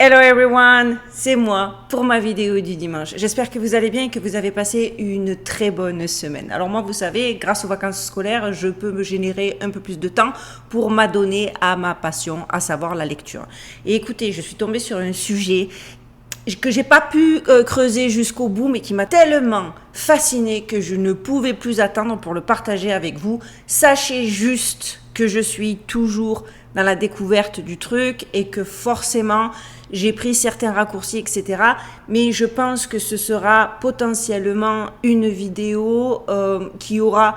Hello everyone, c'est moi pour ma vidéo du dimanche. J'espère que vous allez bien et que vous avez passé une très bonne semaine. Alors moi, vous savez, grâce aux vacances scolaires, je peux me générer un peu plus de temps pour m'adonner à ma passion, à savoir la lecture. Et écoutez, je suis tombée sur un sujet que j'ai pas pu creuser jusqu'au bout, mais qui m'a tellement fascinée que je ne pouvais plus attendre pour le partager avec vous. Sachez juste que je suis toujours dans la découverte du truc et que forcément j'ai pris certains raccourcis, etc. Mais je pense que ce sera potentiellement une vidéo qui aura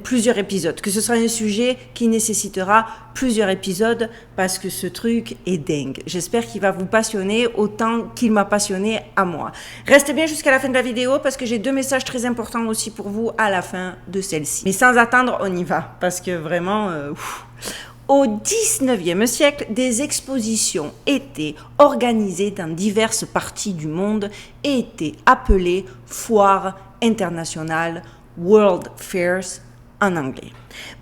plusieurs épisodes, que ce sera un sujet qui nécessitera plusieurs épisodes parce que ce truc est dingue. J'espère qu'il va vous passionner autant qu'il m'a passionné à moi. Restez bien jusqu'à la fin de la vidéo parce que j'ai deux messages très importants aussi pour vous à la fin de celle-ci. Mais sans attendre, on y va parce que vraiment... Au XIXe siècle, des expositions étaient organisées dans diverses parties du monde et étaient appelées foires internationales, World Fairs en anglais.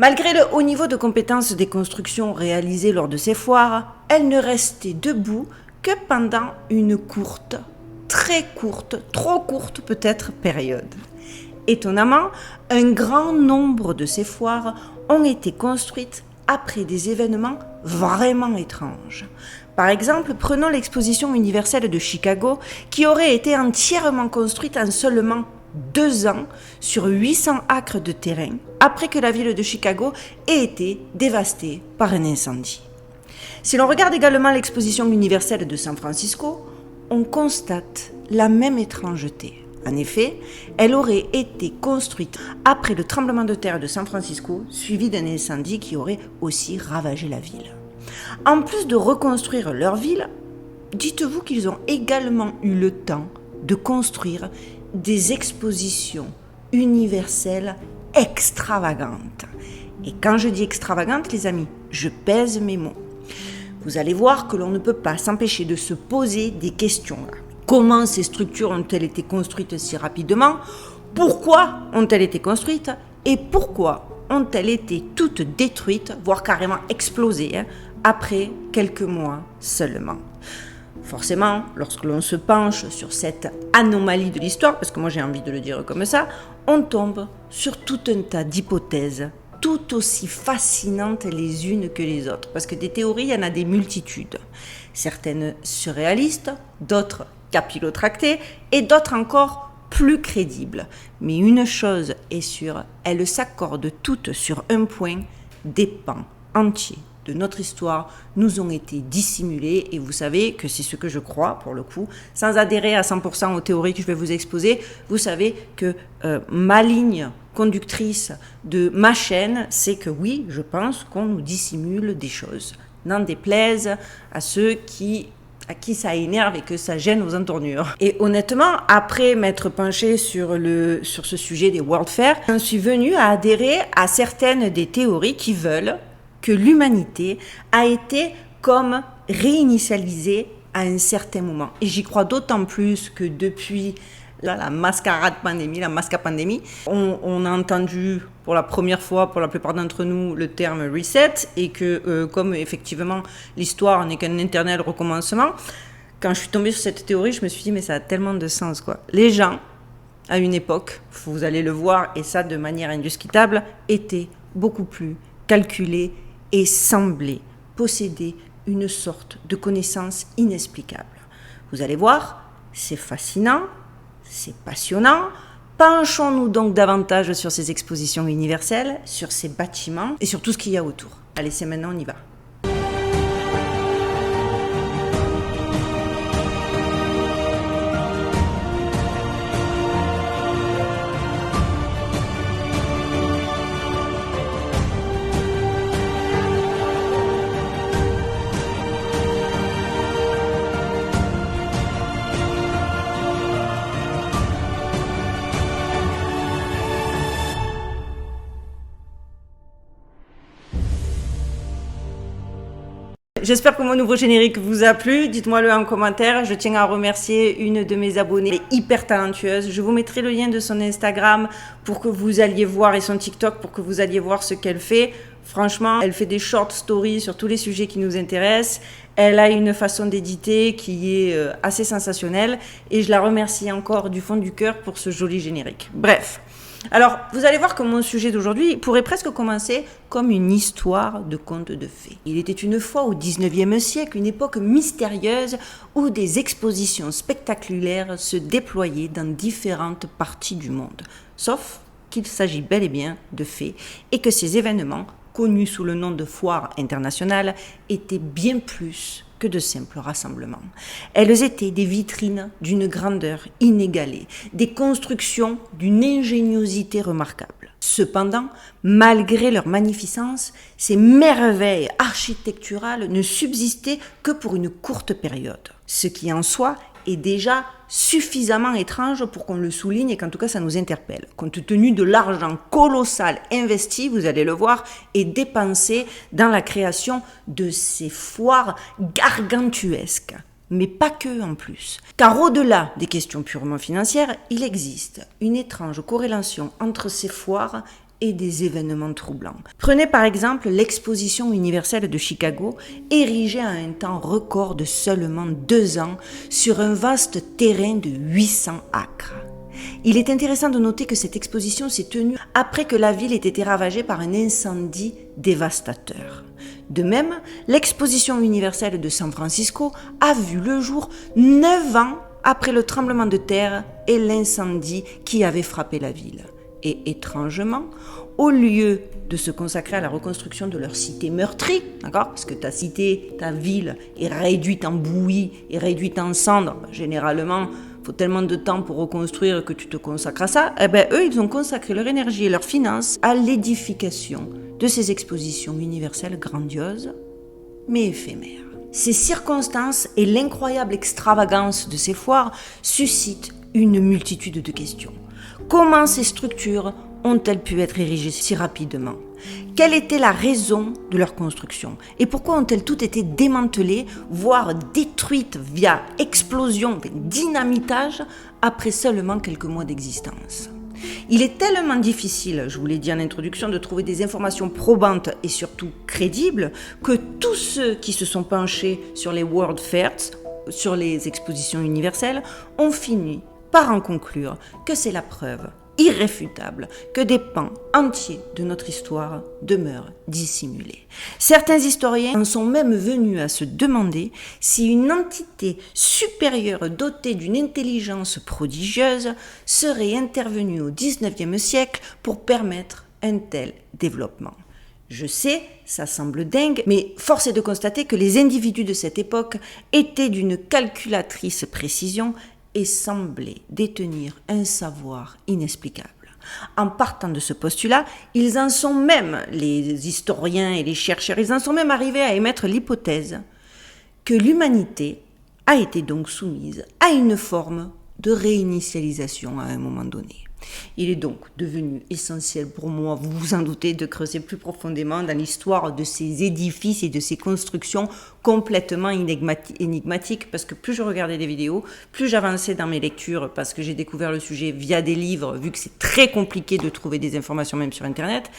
Malgré le haut niveau de compétences des constructions réalisées lors de ces foires, elles ne restaient debout que pendant une courte, très courte, trop courte peut-être période. Étonnamment, un grand nombre de ces foires ont été construites après des événements vraiment étranges. Par exemple, prenons l'exposition universelle de Chicago qui aurait été entièrement construite en seulement 2 ans sur 800 acres de terrain après que la ville de Chicago ait été dévastée par un incendie. Si l'on regarde également l'exposition universelle de San Francisco, on constate la même étrangeté. En effet, elle aurait été construite après le tremblement de terre de San Francisco, suivi d'un incendie qui aurait aussi ravagé la ville. En plus de reconstruire leur ville, dites-vous qu'ils ont également eu le temps de construire des expositions universelles extravagantes. Et quand je dis extravagantes, les amis, je pèse mes mots. Vous allez voir que l'on ne peut pas s'empêcher de se poser des questions là. Comment ces structures ont-elles été construites si rapidement? Pourquoi ont-elles été construites? Et pourquoi ont-elles été toutes détruites, voire carrément explosées, après quelques mois seulement? Forcément, lorsque l'on se penche sur cette anomalie de l'histoire, parce que moi j'ai envie de le dire comme ça, on tombe sur tout un tas d'hypothèses, tout aussi fascinantes les unes que les autres. Parce que des théories, il y en a des multitudes. Certaines surréalistes, d'autres capillotractées et d'autres encore plus crédibles. Mais une chose est sûre, elles s'accordent toutes sur un point: des pans entiers de notre histoire nous ont été dissimulés et vous savez que c'est ce que je crois pour le coup, sans adhérer à 100% aux théories que je vais vous exposer. Vous savez que ma ligne conductrice de ma chaîne, c'est que oui, je pense qu'on nous dissimule des choses. N'en déplaise à ceux à qui ça énerve et que ça gêne aux entournures. Et honnêtement, après m'être penchée sur ce sujet des World Fairs, j'en suis venue à adhérer à certaines des théories qui veulent que l'humanité a été comme réinitialisée à un certain moment. Et j'y crois d'autant plus que depuis la mascarade pandémie, la masca pandémie, on a entendu pour la première fois, pour la plupart d'entre nous, le terme reset, et que comme effectivement l'histoire n'est qu'un éternel recommencement, quand je suis tombée sur cette théorie, je me suis dit mais ça a tellement de sens quoi. Les gens, à une époque, vous allez le voir, et ça de manière indiscutable, étaient beaucoup plus calculés et semblaient posséder une sorte de connaissance inexplicable. Vous allez voir, c'est fascinant, c'est passionnant. Penchons-nous donc davantage sur ces expositions universelles, sur ces bâtiments et sur tout ce qu'il y a autour. Allez, c'est maintenant, on y va. J'espère que mon nouveau générique vous a plu. Dites-moi-le en commentaire. Je tiens à remercier une de mes abonnées, elle est hyper talentueuse. Je vous mettrai le lien de son Instagram pour que vous alliez voir et son TikTok pour que vous alliez voir ce qu'elle fait. Franchement, elle fait des short stories sur tous les sujets qui nous intéressent. Elle a une façon d'éditer qui est assez sensationnelle et je la remercie encore du fond du cœur pour ce joli générique. Bref. Alors, vous allez voir que mon sujet d'aujourd'hui pourrait presque commencer comme une histoire de conte de fées. Il était une fois au 19e siècle une époque mystérieuse où des expositions spectaculaires se déployaient dans différentes parties du monde. Sauf qu'il s'agit bel et bien de fées et que ces événements, connus sous le nom de foires internationales, étaient bien plus que de simples rassemblements. Elles étaient des vitrines d'une grandeur inégalée, des constructions d'une ingéniosité remarquable. Cependant, malgré leur magnificence, ces merveilles architecturales ne subsistaient que pour une courte période, ce qui en soi est déjà suffisamment étrange pour qu'on le souligne et qu'en tout cas ça nous interpelle. Compte tenu de l'argent colossal investi, vous allez le voir, et dépensé dans la création de ces foires gargantuesques. Mais pas que en plus. Car au-delà des questions purement financières, il existe une étrange corrélation entre ces foires et des événements troublants. Prenez par exemple l'exposition universelle de Chicago, érigée à un temps record de seulement 2 ans sur un vaste terrain de 800 acres. Il est intéressant de noter que cette exposition s'est tenue après que la ville ait été ravagée par un incendie dévastateur. De même, l'exposition universelle de San Francisco a vu le jour 9 ans après le tremblement de terre et l'incendie qui avait frappé la ville. Et étrangement, au lieu de se consacrer à la reconstruction de leur cité meurtrie, d'accord, parce que ta cité, ta ville est réduite en bouillie, est réduite en cendres, généralement, il faut tellement de temps pour reconstruire que tu te consacres à ça, eh bien, eux, ils ont consacré leur énergie et leurs finances à l'édification de ces expositions universelles grandioses, mais éphémères. Ces circonstances et l'incroyable extravagance de ces foires suscitent une multitude de questions. Comment ces structures ont-elles pu être érigées si rapidement ? Quelle était la raison de leur construction ? Et pourquoi ont-elles toutes été démantelées, voire détruites via explosion, dynamitage, après seulement quelques mois d'existence ? Il est tellement difficile, je vous l'ai dit en introduction, de trouver des informations probantes et surtout crédibles que tous ceux qui se sont penchés sur les World Fairs, sur les expositions universelles, ont fini par en conclure que c'est la preuve irréfutable que des pans entiers de notre histoire demeurent dissimulés. Certains historiens en sont même venus à se demander si une entité supérieure dotée d'une intelligence prodigieuse serait intervenue au XIXe siècle pour permettre un tel développement. Je sais, ça semble dingue, mais force est de constater que les individus de cette époque étaient d'une calculatrice précision et semblaient détenir un savoir inexplicable. En partant de ce postulat, ils en sont même, les historiens et les chercheurs, ils en sont même arrivés à émettre l'hypothèse que l'humanité a été donc soumise à une forme de réinitialisation à un moment donné. Il est donc devenu essentiel pour moi, vous vous en doutez, de creuser plus profondément dans l'histoire de ces édifices et de ces constructions complètement énigmatiques, parce que plus je regardais des vidéos, plus j'avançais dans mes lectures, parce que j'ai découvert le sujet via des livres, vu que c'est très compliqué de trouver des informations même sur Internet,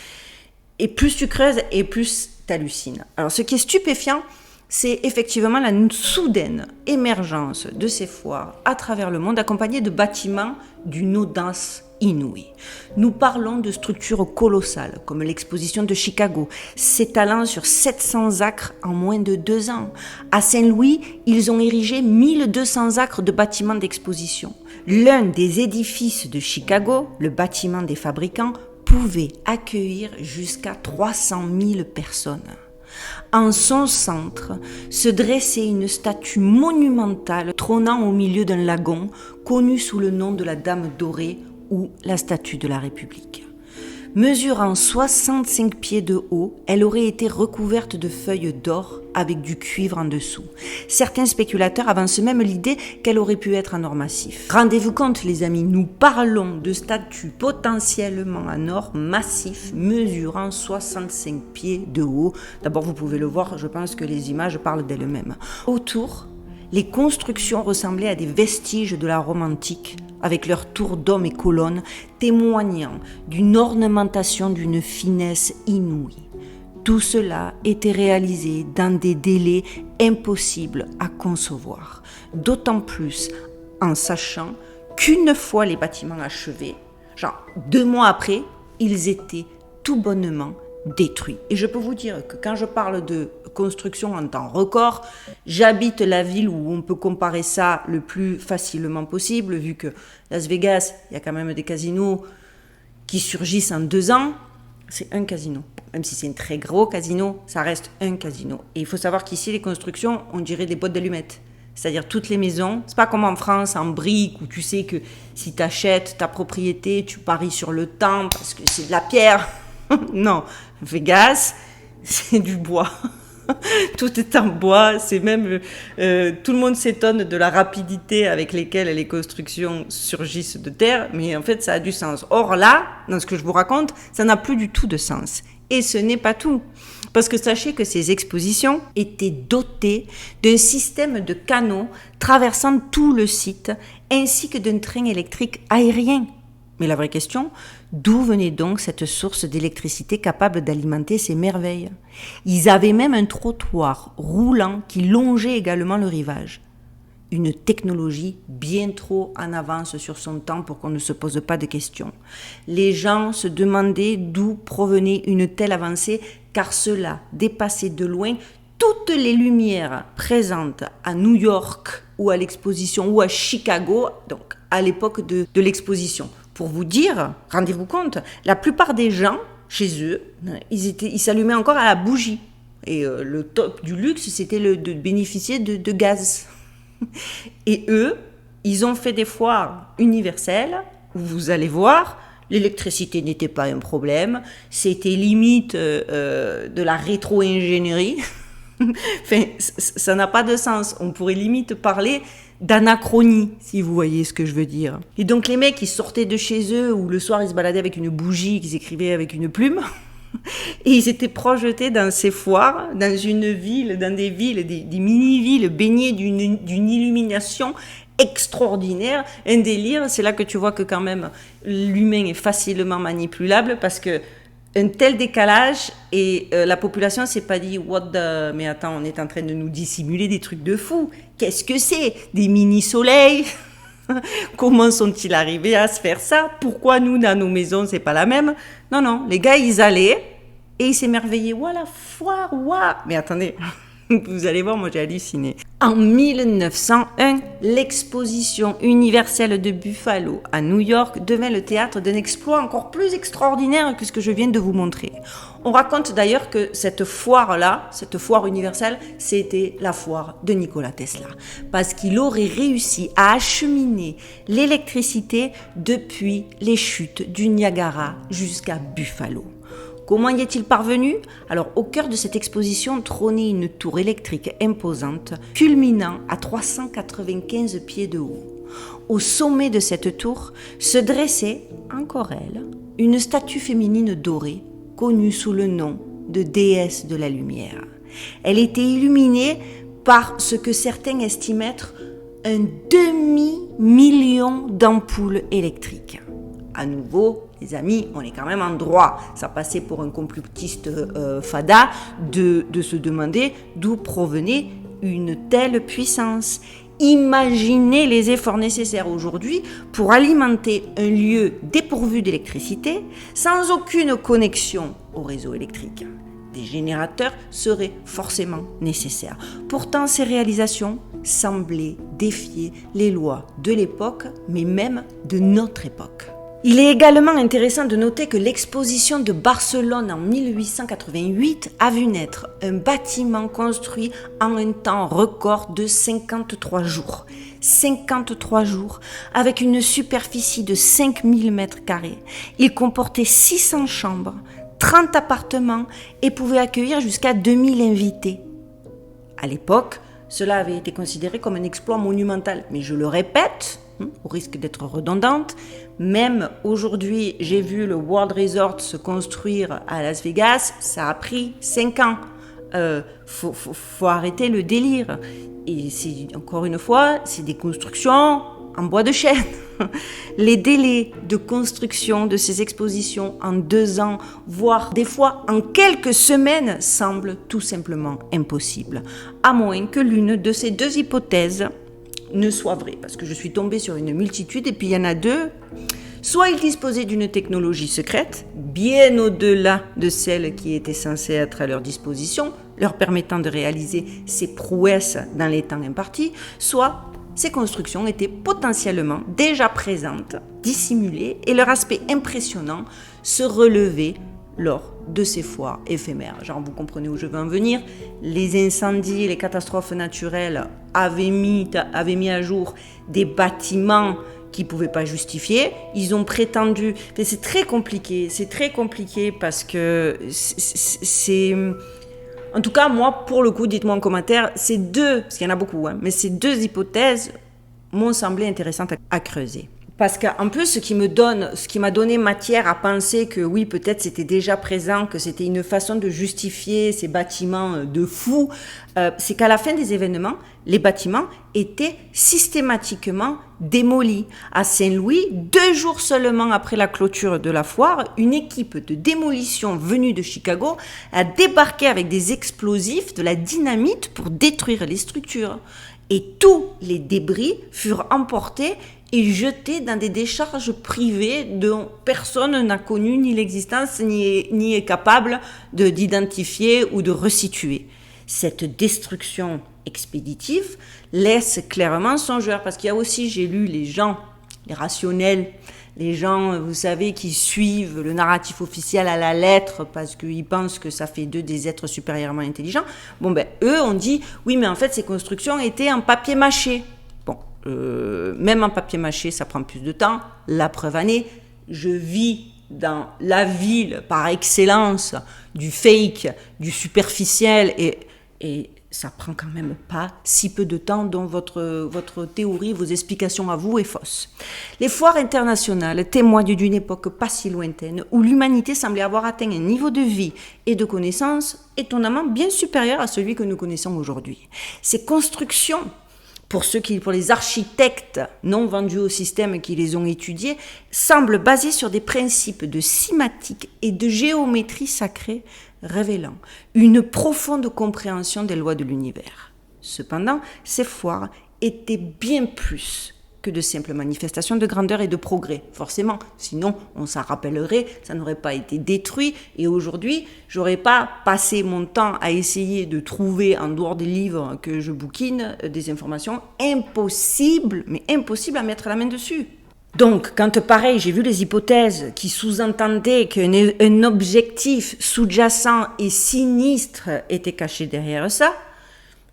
et plus tu creuses et plus tu hallucines. Alors ce qui est stupéfiant, c'est effectivement la soudaine émergence de ces foires à travers le monde, accompagnées de bâtiments d'une audace inouïe. Nous parlons de structures colossales, comme l'exposition de Chicago, s'étalant sur 700 acres en moins de 2 ans. À Saint-Louis, ils ont érigé 1200 acres de bâtiments d'exposition. L'un des édifices de Chicago, le bâtiment des fabricants, pouvait accueillir jusqu'à 300 000 personnes. En son centre se dressait une statue monumentale trônant au milieu d'un lagon connu sous le nom de la Dame dorée ou la Statue de la République. Mesurant 65 pieds de haut, elle aurait été recouverte de feuilles d'or avec du cuivre en dessous. Certains spéculateurs avancent même l'idée qu'elle aurait pu être en or massif. Rendez-vous compte les amis, nous parlons de statues potentiellement en or massif mesurant 65 pieds de haut. D'abord vous pouvez le voir, je pense que les images parlent d'elles-mêmes. Autour, les constructions ressemblaient à des vestiges de la Rome antique, avec leurs tours d'hommes et colonnes témoignant d'une ornementation d'une finesse inouïe. tout cela était réalisé dans des délais impossibles à concevoir. D'autant plus en sachant qu'une fois les bâtiments achevés, genre 2 mois après, ils étaient tout bonnement détruits. Et je peux vous dire que quand je parle de construction en temps record, j'habite la ville où on peut comparer ça le plus facilement possible, vu que Las Vegas, il y a quand même des casinos qui surgissent en 2 ans. C'est un casino. Même si c'est un très gros casino, ça reste un casino. Et il faut savoir qu'ici, les constructions, on dirait des boîtes d'allumettes. C'est-à-dire toutes les maisons, c'est pas comme en France, en briques, où tu sais que si tu achètes ta propriété, tu paries sur le temps parce que c'est de la pierre. Non, Vegas, c'est du bois. Tout est en bois, c'est même... tout le monde s'étonne de la rapidité avec laquelle les constructions surgissent de terre, mais en fait, ça a du sens. Or là, dans ce que je vous raconte, ça n'a plus du tout de sens. Et ce n'est pas tout. Parce que sachez que ces expositions étaient dotées d'un système de canaux traversant tout le site, ainsi que d'un train électrique aérien. Mais la vraie question, d'où venait donc cette source d'électricité capable d'alimenter ces merveilles ? Ils avaient même un trottoir roulant qui longeait également le rivage. Une technologie bien trop en avance sur son temps pour qu'on ne se pose pas de questions. Les gens se demandaient d'où provenait une telle avancée, car cela dépassait de loin toutes les lumières présentes à New York ou à l'exposition ou à Chicago, donc à l'époque de l'exposition. Pour vous dire, rendez-vous compte, la plupart des gens, chez eux, ils s'allumaient encore à la bougie. Et le top du luxe, c'était de bénéficier de gaz. Et eux, ils ont fait des foires universelles où vous allez voir, l'électricité n'était pas un problème, c'était limite de la rétro-ingénierie. Enfin, ça n'a pas de sens. On pourrait limite parler d'anachronie, si vous voyez ce que je veux dire. Et donc les mecs, ils sortaient de chez eux, ou le soir, ils se baladaient avec une bougie qu'ils écrivaient avec une plume, et ils étaient projetés dans ces foires, dans une ville, dans des villes, des mini-villes baignées d'une illumination extraordinaire, un délire. C'est là que tu vois que quand même l'humain est facilement manipulable, parce que un tel décalage, et la population s'est pas dit mais attends, on est en train de nous dissimuler des trucs de fou. Qu'est-ce que c'est ? Des mini-soleils ? Comment sont-ils arrivés à se faire ça ? Pourquoi nous, dans nos maisons, c'est pas la même ? Non, les gars, ils allaient et ils s'émerveillaient. Ouah, la foire, ouah ! Mais attendez, vous allez voir, moi j'ai halluciné. En 1901, l'exposition universelle de Buffalo à New York devint le théâtre d'un exploit encore plus extraordinaire que ce que je viens de vous montrer. On raconte d'ailleurs que cette foire-là, cette foire universelle, c'était la foire de Nikola Tesla. Parce qu'il aurait réussi à acheminer l'électricité depuis les chutes du Niagara jusqu'à Buffalo. Comment y est-il parvenu ? Alors, au cœur de cette exposition trônait une tour électrique imposante, culminant à 395 pieds de haut. Au sommet de cette tour se dressait, encore elle, une statue féminine dorée, connue sous le nom de déesse de la lumière. Elle était illuminée par ce que certains estiment être un demi-million d'ampoules électriques. À nouveau, les amis, on est quand même en droit. Ça passait pour un complotiste fada de se demander d'où provenait une telle puissance. Imaginez les efforts nécessaires aujourd'hui pour alimenter un lieu dépourvu d'électricité sans aucune connexion au réseau électrique. Des générateurs seraient forcément nécessaires. Pourtant, ces réalisations semblaient défier les lois de l'époque, mais même de notre époque. Il est également intéressant de noter que l'exposition de Barcelone en 1888 a vu naître un bâtiment construit en un temps record de 53 jours. 53 jours, avec une superficie de 5000 m². Il comportait 600 chambres, 30 appartements et pouvait accueillir jusqu'à 2000 invités. À l'époque, cela avait été considéré comme un exploit monumental. Mais je le répète, au risque d'être redondante, même aujourd'hui, j'ai vu le World Resort se construire à Las Vegas, ça a pris 5 ans. Faut arrêter le délire. Et c'est, encore une fois, c'est des constructions en bois de chêne. Les délais de construction de ces expositions en 2 ans, voire des fois en quelques semaines, semblent tout simplement impossibles, à moins que l'une de ces 2 hypothèses ne soit vraie, parce que je suis tombée sur une multitude, et puis il y en a 2. Soit ils disposaient d'une technologie secrète, bien au-delà de celle qui était censée être à leur disposition, leur permettant de réaliser ces prouesses dans les temps impartis, soit ces constructions étaient potentiellement déjà présentes, dissimulées, et leur aspect impressionnant se relevait lors de ces foires éphémères. Genre, vous comprenez où je veux en venir. Les incendies et les catastrophes naturelles avaient mis à jour des bâtiments qui ne pouvaient pas justifier. Ils ont prétendu... Mais c'est très compliqué parce que c'est... En tout cas, moi, pour le coup, dites-moi en commentaire, ces 2, parce qu'il y en a beaucoup, mais ces 2 hypothèses m'ont semblé intéressantes à creuser. Parce qu'en plus, ce qui m'a donné matière à penser que oui, peut-être c'était déjà présent, que c'était une façon de justifier ces bâtiments de fous, c'est qu'à la fin des événements, les bâtiments étaient systématiquement démolis. À Saint-Louis, 2 jours seulement après la clôture de la foire, une équipe de démolition venue de Chicago a débarqué avec des explosifs, de la dynamite pour détruire les structures. Et tous les débris furent emportés et jetés dans des décharges privées dont personne n'a connu ni l'existence ni est capable d'identifier ou de resituer. Cette destruction expéditive laisse clairement songeur, parce qu'il y a aussi, j'ai lu, les gens, les rationnels, les gens, vous savez, qui suivent le narratif officiel à la lettre parce qu'ils pensent que ça fait d'eux des êtres supérieurement intelligents. Eux ont dit, oui, mais en fait, ces constructions étaient en papier mâché. Même en papier mâché, ça prend plus de temps. La preuve en est, je vis dans la ville par excellence du fake, du superficiel, et ça prend quand même pas si peu de temps, dont votre théorie, vos explications à vous est fausse. Les foires internationales témoignent d'une époque pas si lointaine où l'humanité semblait avoir atteint un niveau de vie et de connaissance étonnamment bien supérieur à celui que nous connaissons aujourd'hui. Ces constructions, pour les architectes non vendus au système qui les ont étudiés, semblent basées sur des principes de cymatique et de géométrie sacrée, révélant une profonde compréhension des lois de l'univers. Cependant, ces foires étaient bien plus que de simples manifestations de grandeur et de progrès. Forcément, sinon on s'en rappellerait, ça n'aurait pas été détruit, et aujourd'hui, j'aurais pas passé mon temps à essayer de trouver en dehors des livres que je bouquine des informations impossibles à mettre la main dessus. Donc, quand pareil, j'ai vu les hypothèses qui sous-entendaient qu'un objectif sous-jacent et sinistre était caché derrière ça,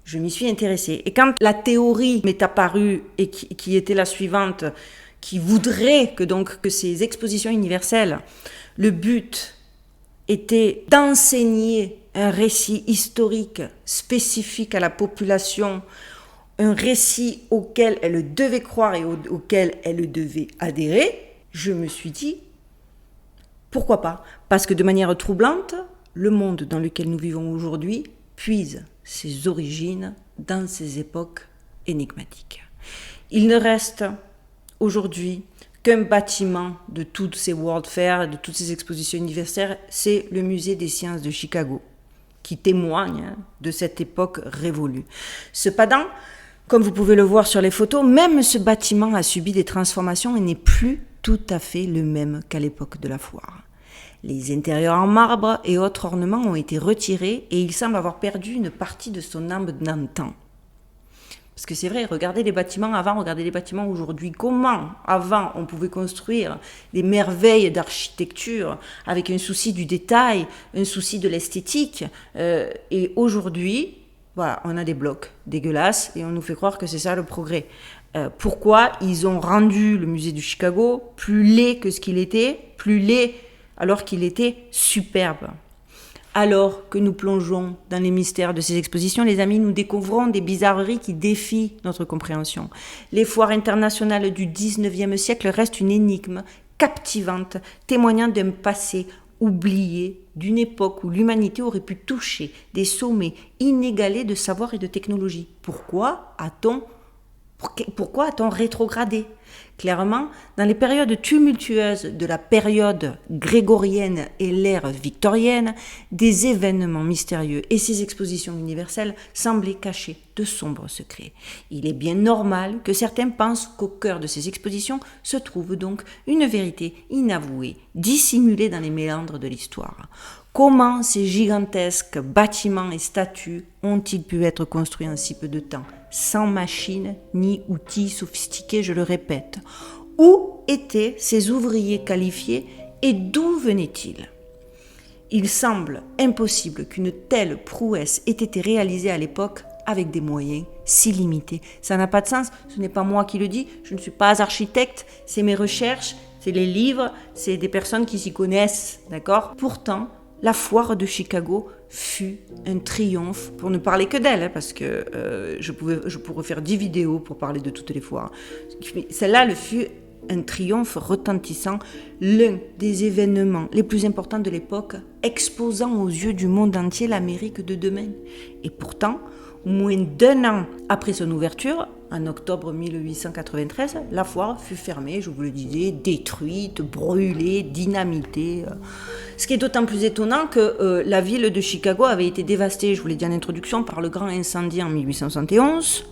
je m'y suis intéressée. Et quand la théorie m'est apparue et qui était la suivante, qui voudrait que ces expositions universelles, le but était d'enseigner un récit historique spécifique à la population, un récit auquel elle devait croire et auquel elle devait adhérer, je me suis dit, pourquoi pas ? Parce que de manière troublante, le monde dans lequel nous vivons aujourd'hui puise ses origines dans ces époques énigmatiques. Il ne reste aujourd'hui qu'un bâtiment de toutes ces World Fairs, de toutes ces expositions universelles, c'est le musée des sciences de Chicago, qui témoigne de cette époque révolue. Cependant, comme vous pouvez le voir sur les photos, même ce bâtiment a subi des transformations et n'est plus tout à fait le même qu'à l'époque de la foire. Les intérieurs en marbre et autres ornements ont été retirés et il semble avoir perdu une partie de son âme d'antan. Parce que c'est vrai, regardez les bâtiments avant, regardez les bâtiments aujourd'hui. Comment, avant, on pouvait construire des merveilles d'architecture avec un souci du détail, un souci de l'esthétique. Et aujourd'hui, voilà, on a des blocs dégueulasses et on nous fait croire que c'est ça le progrès. Pourquoi ils ont rendu le musée du Chicago plus laid que ce qu'il était, plus laid alors qu'il était superbe. Alors que nous plongeons dans les mystères de ces expositions, les amis, nous découvrons des bizarreries qui défient notre compréhension. Les foires internationales du 19e siècle restent une énigme captivante, témoignant d'un passé oublié, d'une époque où l'humanité aurait pu toucher des sommets inégalés de savoir et de technologie. Pourquoi a-t-on Pourquoi a-t-on rétrogradé ? Clairement, dans les périodes tumultueuses de la période grégorienne et l'ère victorienne, des événements mystérieux et ces expositions universelles semblaient cacher de sombres secrets. Il est bien normal que certains pensent qu'au cœur de ces expositions se trouve donc une vérité inavouée, dissimulée dans les méandres de l'histoire. Comment ces gigantesques bâtiments et statues ont-ils pu être construits en si peu de temps, sans machines ni outils sophistiqués, je le répète? Où étaient ces ouvriers qualifiés et d'où venaient-ils? Il semble impossible qu'une telle prouesse ait été réalisée à l'époque avec des moyens si limités. Ça n'a pas de sens, ce n'est pas moi qui le dis, je ne suis pas architecte, c'est mes recherches, c'est les livres, c'est des personnes qui s'y connaissent, d'accord? Pourtant, la foire de Chicago fut un triomphe, pour ne parler que d'elle, parce que je pourrais faire 10 vidéos pour parler de toutes les foires. Celle-là, elle fut un triomphe retentissant, l'un des événements les plus importants de l'époque, exposant aux yeux du monde entier l'Amérique de demain. Et pourtant, moins d'1 an après son ouverture, en octobre 1893, la foire fut fermée, je vous le disais, détruite, brûlée, dynamitée. Ce qui est d'autant plus étonnant que la ville de Chicago avait été dévastée, je vous l'ai dit en introduction, par le grand incendie en 1871.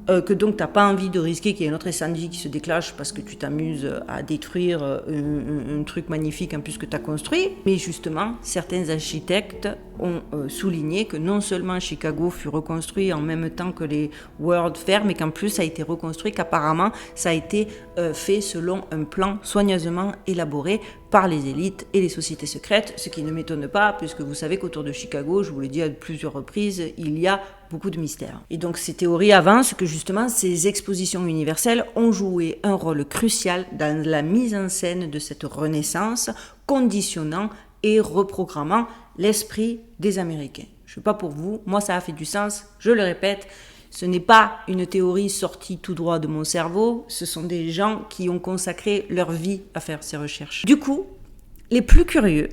Que donc tu n'as pas envie de risquer qu'il y ait un autre incendie qui se déclenche parce que tu t'amuses à détruire un truc magnifique en plus que tu as construit. Mais justement, certains architectes ont souligné que non seulement Chicago fut reconstruit en même temps que les World Fair, mais qu'en plus ça a été reconstruit, qu'apparemment ça a été fait selon un plan soigneusement élaboré par les élites et les sociétés secrètes, ce qui ne m'étonne pas, puisque vous savez qu'autour de Chicago, je vous l'ai dit à plusieurs reprises, il y a beaucoup de mystères. Et donc ces théories avancent que justement ces expositions universelles ont joué un rôle crucial dans la mise en scène de cette renaissance, conditionnant et reprogrammant l'esprit des Américains. Je ne sais pas pour vous, moi ça a fait du sens, je le répète, ce n'est pas une théorie sortie tout droit de mon cerveau, ce sont des gens qui ont consacré leur vie à faire ces recherches. Du coup, les plus curieux,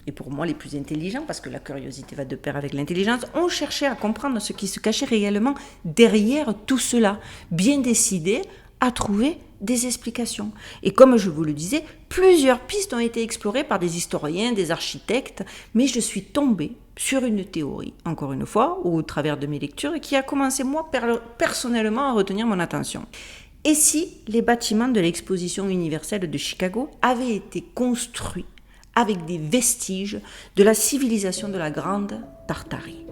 et pour moi les plus intelligents, parce que la curiosité va de pair avec l'intelligence, ont cherché à comprendre ce qui se cachait réellement derrière tout cela, bien décidés à trouver des explications. Et comme je vous le disais, plusieurs pistes ont été explorées par des historiens, des architectes, mais je suis tombée sur une théorie, encore une fois, au travers de mes lectures, qui a commencé moi personnellement à retenir mon attention. Et si les bâtiments de l'exposition universelle de Chicago avaient été construits avec des vestiges de la civilisation de la Grande Tartarie?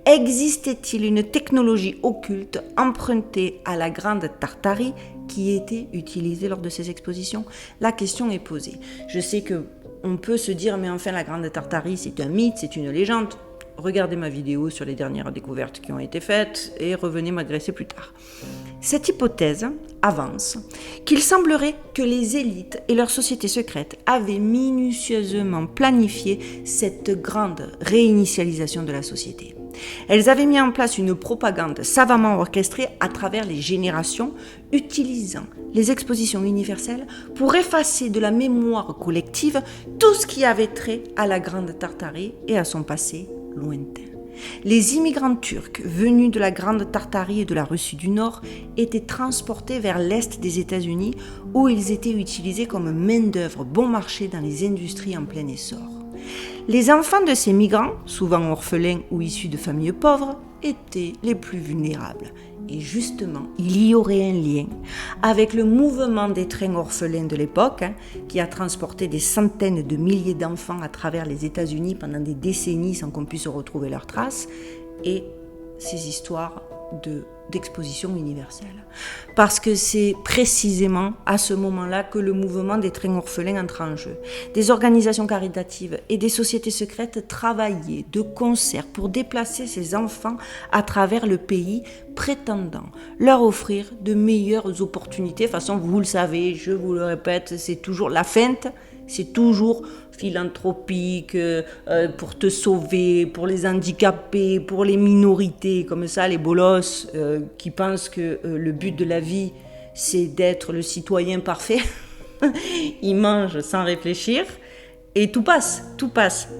Existait-il une technologie occulte empruntée à la Grande Tartarie qui était utilisée lors de ces expositions? La question est posée. Je sais qu'on peut se dire, mais enfin la Grande Tartarie c'est un mythe, c'est une légende. Regardez ma vidéo sur les dernières découvertes qui ont été faites et revenez m'agresser plus tard. Cette hypothèse avance qu'il semblerait que les élites et leurs sociétés secrètes avaient minutieusement planifié cette grande réinitialisation de la société. Elles avaient mis en place une propagande savamment orchestrée à travers les générations, utilisant les expositions universelles pour effacer de la mémoire collective tout ce qui avait trait à la Grande Tartarie et à son passé lointain. Les immigrants turcs venus de la Grande Tartarie et de la Russie du Nord étaient transportés vers l'est des États-Unis où ils étaient utilisés comme main-d'œuvre bon marché dans les industries en plein essor. Les enfants de ces migrants, souvent orphelins ou issus de familles pauvres, étaient les plus vulnérables. Et justement, il y aurait un lien avec le mouvement des trains orphelins de l'époque, qui a transporté des centaines de milliers d'enfants à travers les États-Unis pendant des décennies sans qu'on puisse retrouver leurs traces, et ces histoires d'exposition universelle. Parce que c'est précisément à ce moment-là que le mouvement des trains orphelins entre en jeu. Des organisations caritatives et des sociétés secrètes travaillaient de concert pour déplacer ces enfants à travers le pays, prétendant leur offrir de meilleures opportunités. De toute façon, vous le savez, je vous le répète, c'est toujours la feinte, c'est toujours philanthropique, pour te sauver, pour les handicapés, pour les minorités, comme ça, les bolosses qui pensent que le but de la vie, c'est d'être le citoyen parfait. Ils mangent sans réfléchir et tout passe.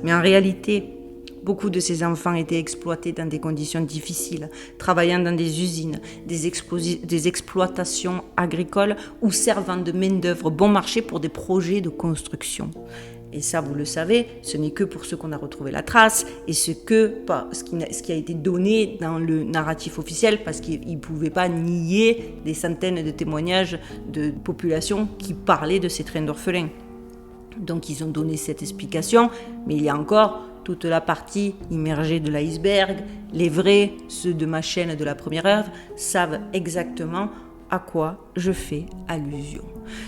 Mais en réalité, beaucoup de ces enfants étaient exploités dans des conditions difficiles, travaillant dans des usines, des exploitations agricoles ou servant de main-d'œuvre bon marché pour des projets de construction. Et ça, vous le savez, ce n'est que pour ce qu'on a retrouvé la trace et ce qui a été donné dans le narratif officiel, parce qu'ils ne pouvaient pas nier des centaines de témoignages de populations qui parlaient de ces trains d'orphelins. Donc ils ont donné cette explication, mais il y a encore toute la partie immergée de l'iceberg. Les vrais, ceux de ma chaîne de la première heure, savent exactement à quoi je fais allusion.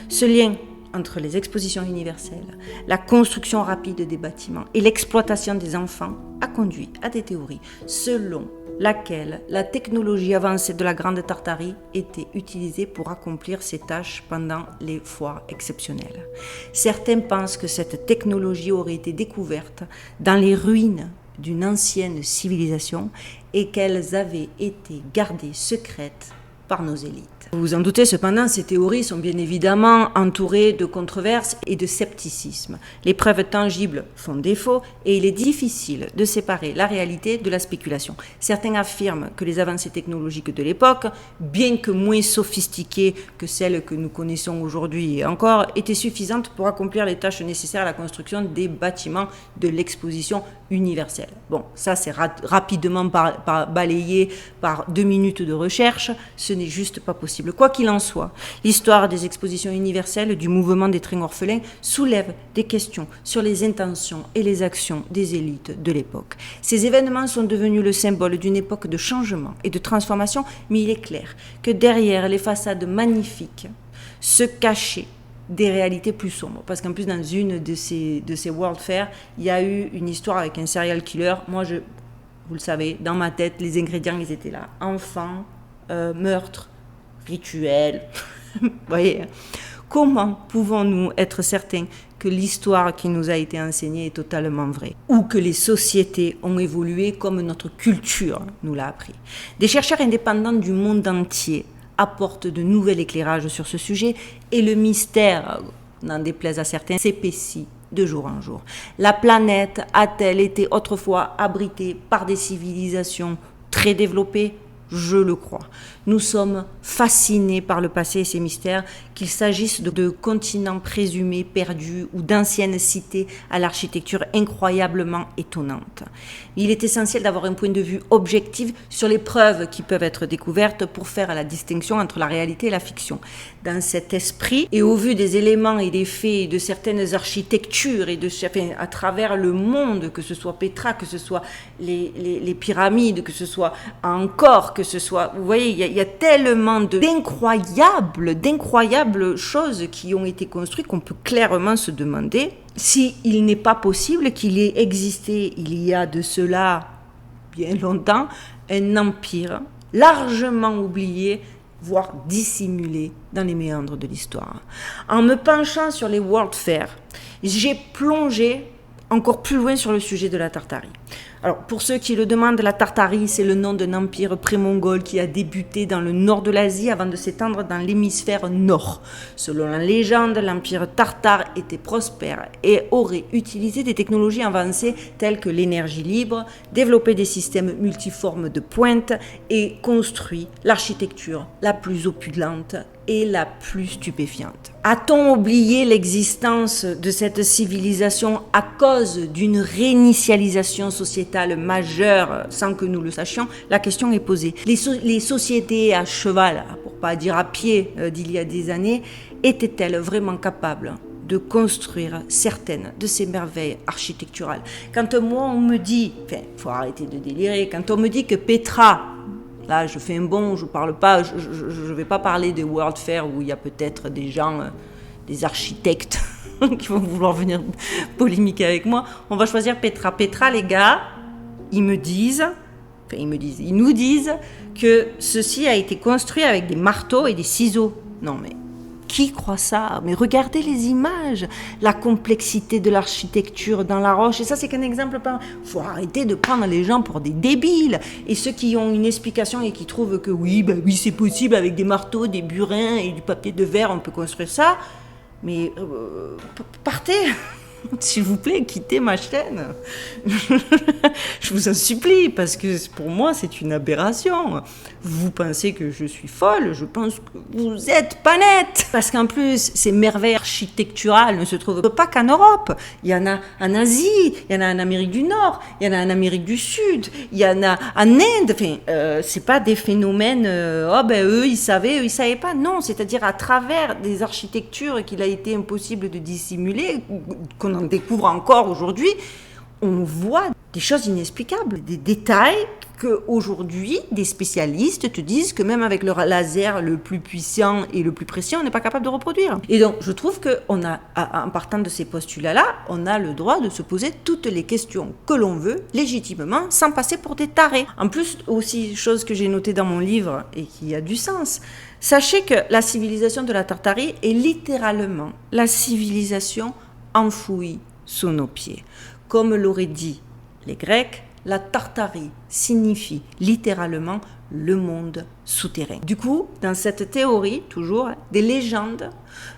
Ce lien entre les expositions universelles, la construction rapide des bâtiments et l'exploitation des enfants a conduit à des théories selon laquelle la technologie avancée de la Grande Tartarie était utilisée pour accomplir ces tâches pendant les foires exceptionnelles. Certains pensent que cette technologie aurait été découverte dans les ruines d'une ancienne civilisation et qu'elles avaient été gardées secrètes par nos élites. Vous vous en doutez, cependant, ces théories sont bien évidemment entourées de controverses et de scepticisme. Les preuves tangibles font défaut et il est difficile de séparer la réalité de la spéculation. Certains affirment que les avancées technologiques de l'époque, bien que moins sophistiquées que celles que nous connaissons aujourd'hui et encore, étaient suffisantes pour accomplir les tâches nécessaires à la construction des bâtiments de l'exposition universelle. Bon, ça c'est rapidement balayé par 2 minutes de recherche, ce n'est juste pas possible. Quoi qu'il en soit, l'histoire des expositions universelles du mouvement des trains orphelins soulève des questions sur les intentions et les actions des élites de l'époque. Ces événements sont devenus le symbole d'une époque de changement et de transformation, mais il est clair que derrière les façades magnifiques se cachaient des réalités plus sombres. Parce qu'en plus, dans une de ces World Fair, il y a eu une histoire avec un serial killer. Moi, vous le savez, dans ma tête, les ingrédients, ils étaient là. Enfants, meurtre, rituel. Vous voyez, comment pouvons-nous être certains que l'histoire qui nous a été enseignée est totalement vraie, ou que les sociétés ont évolué comme notre culture nous l'a appris? Des chercheurs indépendants du monde entier apportent de nouveaux éclairages sur ce sujet et le mystère, n'en déplaise à certains, s'épaissit de jour en jour. La planète a-t-elle été autrefois abritée par des civilisations très développées? Je le crois. Nous sommes fascinés par le passé et ses mystères, qu'il s'agisse de continents présumés perdus ou d'anciennes cités à l'architecture incroyablement étonnante. Il est essentiel d'avoir un point de vue objectif sur les preuves qui peuvent être découvertes pour faire la distinction entre la réalité et la fiction. Dans cet esprit, et au vu des éléments et des faits de certaines architectures et à travers le monde, que ce soit Petra, que ce soit les pyramides, que ce soit Angkor, que ce soit... Vous voyez, il y a tellement d'incroyables choses qui ont été construites qu'on peut clairement se demander s'il n'est pas possible qu'il ait existé, il y a de cela bien longtemps, un empire largement oublié, voire dissimulé dans les méandres de l'histoire. En me penchant sur les World Fair, j'ai plongé encore plus loin sur le sujet de la Tartarie. Alors, pour ceux qui le demandent, la Tartarie, c'est le nom d'un empire pré-mongol qui a débuté dans le nord de l'Asie avant de s'étendre dans l'hémisphère nord. Selon la légende, l'empire tartare était prospère et aurait utilisé des technologies avancées telles que l'énergie libre, développé des systèmes multiformes de pointe et construit l'architecture la plus opulente et la plus stupéfiante. A-t-on oublié l'existence de cette civilisation à cause d'une réinitialisation sociétale majeure sans que nous le sachions? La question est posée. Les sociétés à cheval, pour pas dire à pied, d'il y a des années, étaient-elles vraiment capables de construire certaines de ces merveilles architecturales? Quand moi on me dit, faut arrêter de délirer, quand on me dit que Petra, là, je fais un bond, je parle pas, je vais pas parler des World Fair où il y a peut-être des gens, des architectes qui vont vouloir venir polémiquer avec moi. On va choisir Petra. Petra, les gars, ils nous disent que ceci a été construit avec des marteaux et des ciseaux. Non mais qui croit ça? Mais regardez les images, la complexité de l'architecture dans la roche. Et ça, c'est qu'un exemple. Il faut arrêter de prendre les gens pour des débiles. Et ceux qui ont une explication et qui trouvent que oui, c'est possible avec des marteaux, des burins et du papier de verre, on peut construire ça. Mais partez, S'il vous plaît, quittez ma chaîne. Je vous en supplie, parce que pour moi, c'est une aberration. Vous pensez que je suis folle, je pense que vous êtes pas nette. Parce qu'en plus, ces merveilles architecturales ne se trouvent pas qu'en Europe. Il y en a en Asie, il y en a en Amérique du Nord, il y en a en Amérique du Sud, il y en a en Inde. Enfin, c'est pas des phénomènes, eux, ils savaient pas. Non, c'est-à-dire à travers des architectures qu'il a été impossible de dissimuler, qu'on en découvre encore aujourd'hui, on voit des choses inexplicables, des détails qu'aujourd'hui, des spécialistes te disent que même avec le laser le plus puissant et le plus précis, on n'est pas capable de reproduire. Et donc, je trouve qu'en partant de ces postulats-là, on a le droit de se poser toutes les questions que l'on veut, légitimement, sans passer pour des tarés. En plus, aussi, chose que j'ai notée dans mon livre et qui a du sens, sachez que la civilisation de la Tartarie est littéralement la civilisation enfouie sous nos pieds. Comme l'auraient dit les Grecs, la Tartarie signifie littéralement le monde souterrain. Du coup, dans cette théorie, toujours, des légendes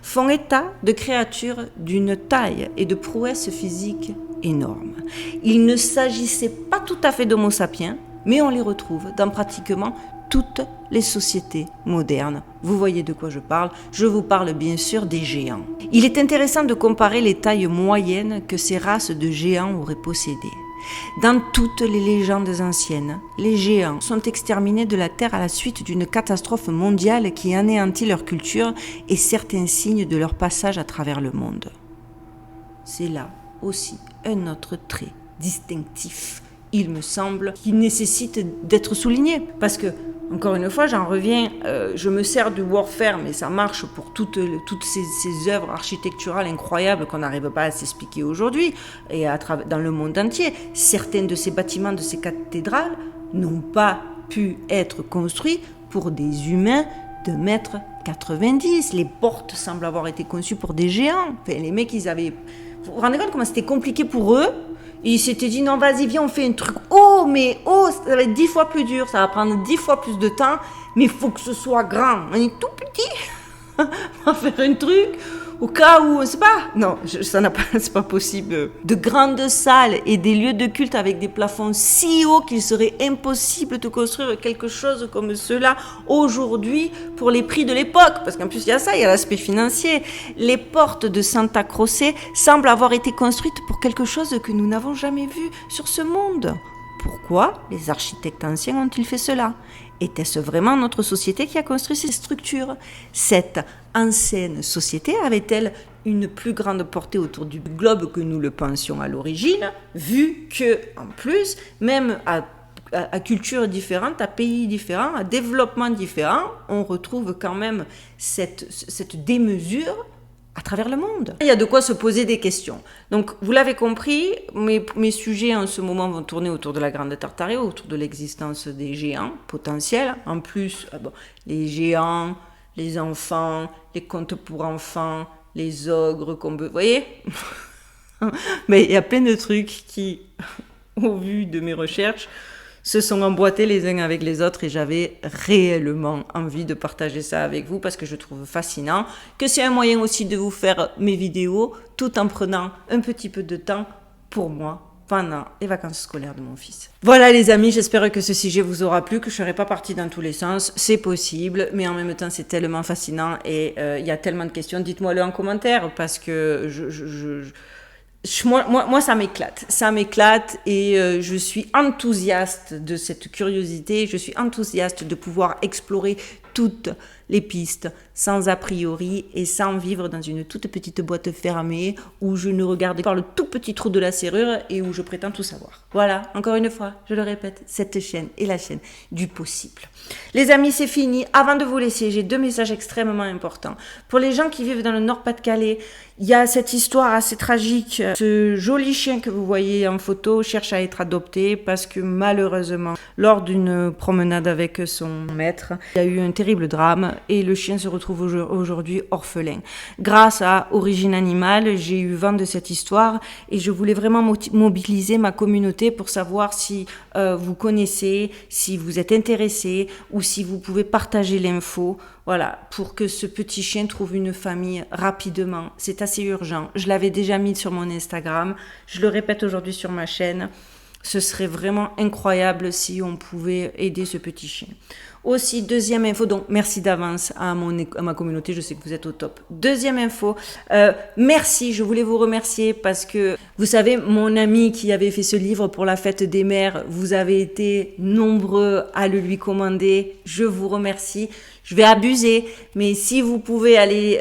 font état de créatures d'une taille et de prouesse physique énormes. Il ne s'agissait pas tout à fait d'Homo sapiens, mais on les retrouve dans pratiquement toutes les sociétés modernes. Vous voyez de quoi je parle. Je vous parle bien sûr des géants. Il est intéressant de comparer les tailles moyennes que ces races de géants auraient possédées. Dans toutes les légendes anciennes, les géants sont exterminés de la Terre à la suite d'une catastrophe mondiale qui anéantit leur culture et certains signes de leur passage à travers le monde. C'est là aussi un autre trait distinctif, il me semble, qui nécessite d'être souligné. Parce que, encore une fois, j'en reviens, je me sers du Warfare, mais ça marche pour toutes ces œuvres architecturales incroyables qu'on n'arrive pas à s'expliquer aujourd'hui, et dans le monde entier. Certains de ces bâtiments, de ces cathédrales, n'ont pas pu être construits pour des humains de 1,90 m. Les portes semblent avoir été conçues pour des géants. Enfin, les mecs, vous vous rendez compte comment c'était compliqué pour eux? Et ils s'étaient dit, non, vas-y, viens, on fait un truc. Ça va être 10 fois plus dur, ça va prendre 10 fois plus de temps, mais il faut que ce soit grand. On est tout petit. On va faire un truc au cas où, on ne sait pas. Non, c'est pas possible. De grandes salles et des lieux de culte avec des plafonds si hauts qu'il serait impossible de construire quelque chose comme cela aujourd'hui pour les prix de l'époque. Parce qu'en plus, il y a ça, il y a l'aspect financier. Les portes de Santa Croce semblent avoir été construites pour quelque chose que nous n'avons jamais vu sur ce monde. Pourquoi les architectes anciens ont-ils fait cela ? Était-ce vraiment notre société qui a construit ces structures ? Cette ancienne société avait-elle une plus grande portée autour du globe que nous le pensions à l'origine, vu que, en plus, même à cultures différentes, à pays différents, à développements différents, on retrouve quand même cette démesure à travers le monde. Il y a de quoi se poser des questions. Donc, vous l'avez compris, mes sujets en ce moment vont tourner autour de la Grande Tartarie, autour de l'existence des géants potentiels. En plus, les géants, les enfants, les contes pour enfants, les ogres, vous voyez ? Mais il y a plein de trucs qui, au vu de mes recherches, se sont emboîtés les uns avec les autres et j'avais réellement envie de partager ça avec vous parce que je trouve fascinant, que c'est un moyen aussi de vous faire mes vidéos tout en prenant un petit peu de temps pour moi pendant les vacances scolaires de mon fils. Voilà les amis, j'espère que ce sujet vous aura plu, que je ne serai pas partie dans tous les sens, c'est possible, mais en même temps c'est tellement fascinant et il y a tellement de questions, dites-moi-le en commentaire parce que moi, ça m'éclate et je suis enthousiaste de cette curiosité, je suis enthousiaste de pouvoir explorer toutes les pistes sans a priori et sans vivre dans une toute petite boîte fermée où je ne regarde par le tout petit trou de la serrure et où je prétends tout savoir. Voilà, encore une fois, je le répète, cette chaîne est la chaîne du possible. Les amis, c'est fini. Avant de vous laisser, j'ai 2 messages extrêmement importants. Pour les gens qui vivent dans le Nord-Pas-de-Calais, il y a cette histoire assez tragique. Ce joli chien que vous voyez en photo cherche à être adopté parce que malheureusement, lors d'une promenade avec son maître, il y a eu un terrible drame. et le chien se retrouve aujourd'hui orphelin. Grâce à Origine Animale, j'ai eu vent de cette histoire et je voulais vraiment mobiliser ma communauté pour savoir si vous connaissez, si vous êtes intéressé ou si vous pouvez partager l'info. Voilà, pour que ce petit chien trouve une famille rapidement. C'est assez urgent. Je l'avais déjà mis sur mon Instagram. Je le répète aujourd'hui sur ma chaîne. Ce serait vraiment incroyable si on pouvait aider ce petit chien. Aussi, deuxième info, donc merci d'avance à ma communauté, je sais que vous êtes au top. Deuxième info, merci, je voulais vous remercier parce que, vous savez, mon ami qui avait fait ce livre pour la fête des mères, vous avez été nombreux à le lui commander, je vous remercie. Je vais abuser, mais si vous pouvez aller,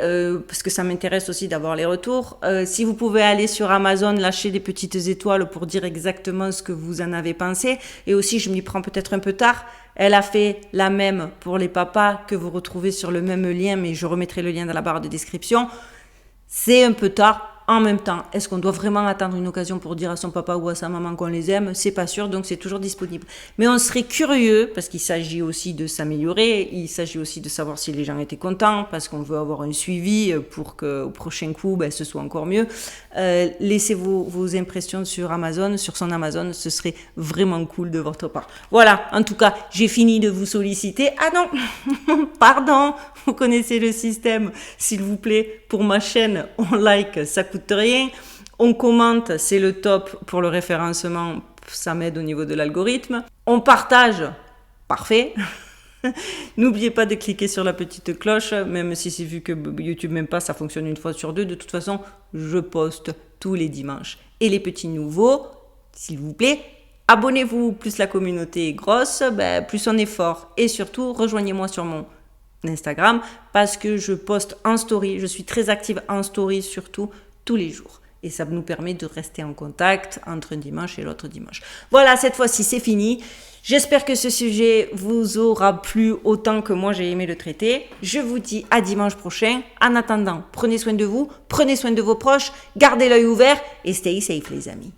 parce que ça m'intéresse aussi d'avoir les retours, si vous pouvez aller sur Amazon, lâcher des petites étoiles pour dire exactement ce que vous en avez pensé, et aussi je m'y prends peut-être un peu tard, elle a fait la même pour les papas que vous retrouvez sur le même lien, mais je remettrai le lien dans la barre de description. C'est un peu tard. En même temps, est-ce qu'on doit vraiment attendre une occasion pour dire à son papa ou à sa maman qu'on les aime? C'est pas sûr, donc c'est toujours disponible. Mais on serait curieux, parce qu'il s'agit aussi de s'améliorer, il s'agit aussi de savoir si les gens étaient contents, parce qu'on veut avoir un suivi pour qu'au prochain coup, ce soit encore mieux. Laissez vos impressions sur Amazon, sur son Amazon, ce serait vraiment cool de votre part. Voilà, en tout cas, j'ai fini de vous solliciter. Ah non, pardon, vous connaissez le système, s'il vous plaît, pour ma chaîne, on like, ça coûte rien. On commente, c'est le top pour le référencement, ça m'aide au niveau de l'algorithme. On partage, parfait. N'oubliez pas de cliquer sur la petite cloche, même si c'est vu que YouTube m'aime pas, ça fonctionne une fois sur deux. De toute façon, je poste tous les dimanches. Et les petits nouveaux, s'il vous plaît, abonnez-vous. Plus la communauté est grosse, plus on est fort. Et surtout, rejoignez-moi sur mon Instagram parce que je poste en story. Je suis très active en story, surtout tous les jours. Et ça nous permet de rester en contact entre un dimanche et l'autre dimanche. Voilà, cette fois-ci, c'est fini. J'espère que ce sujet vous aura plu autant que moi j'ai aimé le traiter. Je vous dis à dimanche prochain. En attendant, prenez soin de vous, prenez soin de vos proches, gardez l'œil ouvert et stay safe les amis.